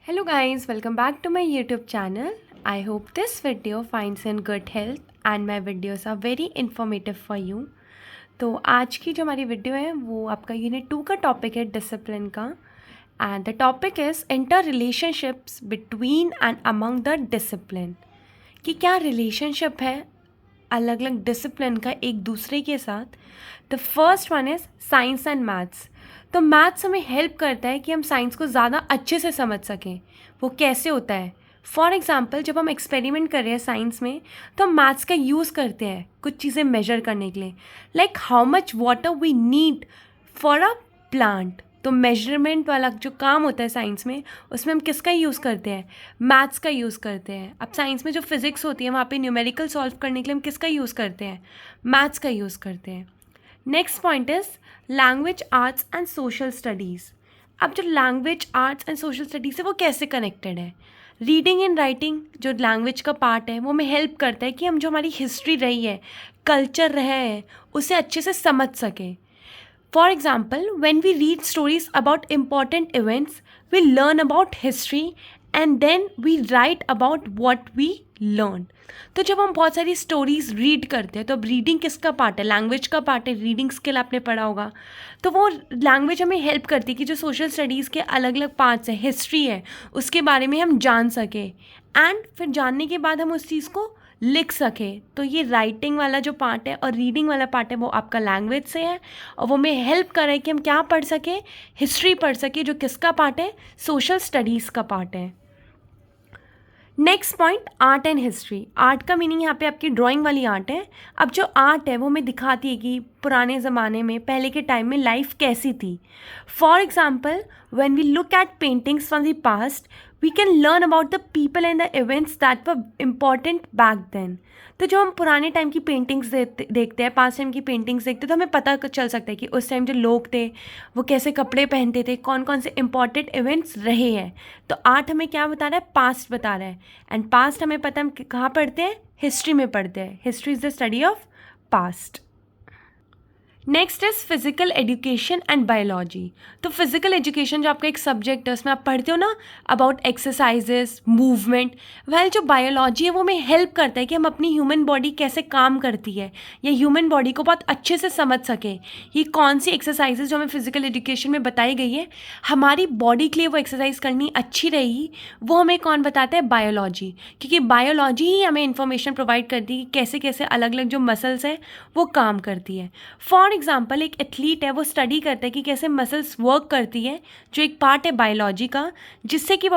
Hello guys, welcome back to my YouTube channel. I hope this video finds in good health and my videos are very informative for you. तो आज की जो हमारी video है वो आपका unit 2 का टॉपिक है डिसिप्लिन का and the topic is inter relationships between and among the discipline कि क्या रिलेशनशिप है अलग अलग डिसिप्लिन का एक दूसरे के साथ. The first one is science and maths. तो मैथ्स हमें हेल्प करता है कि हम साइंस को ज़्यादा अच्छे से समझ सकें. वो कैसे होता है? फॉर एग्ज़ाम्पल जब हम एक्सपेरिमेंट कर रहे हैं साइंस में तो हम मैथ्स का यूज़ करते हैं कुछ चीज़ें मेजर करने के लिए, like how much water we need for a plant. तो मेजरमेंट वाला जो काम होता है साइंस में उसमें हम किसका यूज़ करते हैं? मैथ्स का यूज़ करते हैं. अब साइंस में जो फिज़िक्स होती है वहाँ पे न्यूमेरिकल सॉल्व करने के लिए हम किसका यूज़ करते हैं? मैथ्स का यूज़ करते हैं. Next point is language arts and social studies. अब जो language arts and social studies है वो कैसे कनेक्टेड है? रीडिंग एंड राइटिंग जो लैंग्वेज का पार्ट है वो हमें हेल्प करता है कि हम जो हमारी हिस्ट्री रही है, कल्चर रहा है, उसे अच्छे से समझ सकें. For example, when we read stories about important events, we learn about history and then we write about what we learned. तो जब हम बहुत सारी स्टोरीज रीड करते हैं तो अब रीडिंग किसका पार्ट है? लैंग्वेज का पार्ट है. रीडिंग स्किल आपने पढ़ा होगा. तो वो लैंग्वेज हमें हेल्प करती है कि जो सोशल स्टडीज़ के अलग अलग पार्ट्स हैं, हिस्ट्री है, उसके बारे में हम जान सकें एंड फिर जानने के बाद हम उस चीज़ को लिख सके. तो ये राइटिंग वाला जो पार्ट है और रीडिंग वाला पार्ट है वो आपका लैंग्वेज से है और वो हमें हेल्प कर रहा है कि हम क्या पढ़ सके? हिस्ट्री पढ़ सके, जो किसका पार्ट है? सोशल स्टडीज़ का पार्ट है. Next point, art and history. Art का मीनिंग यहाँ पे आपकी ड्राइंग वाली आर्ट है. अब जो आर्ट है वो हमें दिखाती है कि पुराने ज़माने में, पहले के टाइम में लाइफ कैसी थी. For example when we look at paintings from the past we can learn about the people and the events that were important back then. तो जो हम पुराने टाइम की पेंटिंग्स देखते हैं, पास्ट टाइम की पेंटिंग्स देखते हैं, तो हमें पता चल सकता है कि उस टाइम जो लोग थे वो कैसे कपड़े पहनते थे, कौन कौन से इंपॉर्टेंट इवेंट्स रहे हैं. तो आर्ट हमें क्या बता रहा है? पास्ट बता रहा है. एंड पास्ट हमें पता, हम कहाँ पढ़ते हैं? हिस्ट्री में पढ़ते हैं. History is the study of past. Next is physical education and biology. तो फिजिकल एजुकेशन जो आपका एक सब्जेक्ट है उसमें आप पढ़ते हो ना अबाउट एक्सरसाइजेस, मूवमेंट. वेल जो बायोलॉजी है वो हमें हेल्प करता है कि हम अपनी ह्यूमन बॉडी कैसे काम करती है या ह्यूमन बॉडी को बहुत अच्छे से समझ सकें. ये कौन सी एक्सरसाइजेज जो हमें फिजिकल एजुकेशन में बताई गई है, हमारी बॉडी के लिए वो एक्सरसाइज करनी अच्छी रहेगी, वो हमें कौन बताता है? बायोलॉजी. क्योंकि बायोलॉजी ही हमें इन्फॉर्मेशन प्रोवाइड करती है कि कैसे कैसे अलग अलग जो मसल्स हैं वो काम करती है. फॉर एग्जाम्पल एक एथलीट है वो स्टडी करता है कि कैसे मसल्स वर्क करती है, जो एक पार्ट है बायोलॉजी का, जिससे कि वो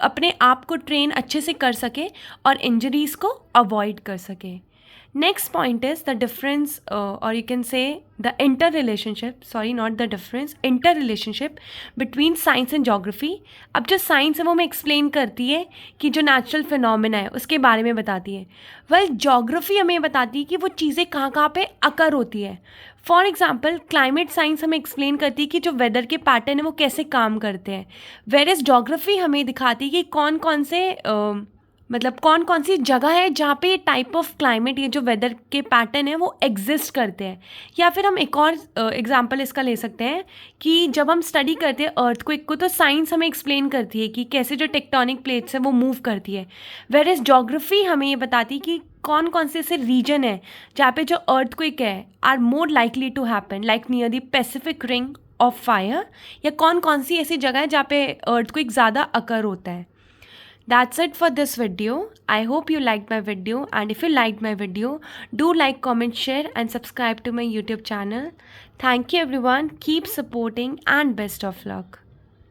अपने आप को ट्रेन अच्छे से कर सके और इंजरीज़ को अवॉइड कर सके. Next point is the difference और you can say the inter relationship, sorry not the difference, inter relationship between science and geography. अब जो साइंस है वो हमें एक्सप्लेन करती है कि जो नेचुरल फिनोमिना है उसके बारे में बताती है. वेल जोग्राफी हमें बताती है कि वो चीज़ें कहाँ कहाँ पे अकर होती है. फॉर एग्जाम्पल क्लाइमेट साइंस हमें एक्सप्लेन करती है कि जो वेदर के पैटर्न है वो कैसे काम करते हैं. वेर एज जोग्राफी हमें दिखाती है कि कौन कौन से मतलब कौन कौन सी जगह है जहाँ पे ये टाइप ऑफ क्लाइमेट, ये जो वेदर के पैटर्न है वो एग्जिस्ट करते हैं. या फिर हम एक और एग्जांपल इसका ले सकते हैं कि जब हम स्टडी करते हैं अर्थक्वेक को तो साइंस हमें एक्सप्लेन करती है कि कैसे जो टेक्टोनिक प्लेट्स है वो मूव करती है. वेर एज जोग्राफी हमें ये बताती है कि कौन कौन से ऐसे रीजन है जहाँ पे जो अर्थक्वेक है are more likely to happen, like near the Pacific ring of fire, या कौन कौन सी ऐसी जगह है जहाँ पे अर्थक्वेक ज़्यादा अकर होता है. That's it for this video. I hope you liked my video, and if you liked my video, do like, comment, share and subscribe to my YouTube channel. Thank you everyone. Keep supporting and best of luck.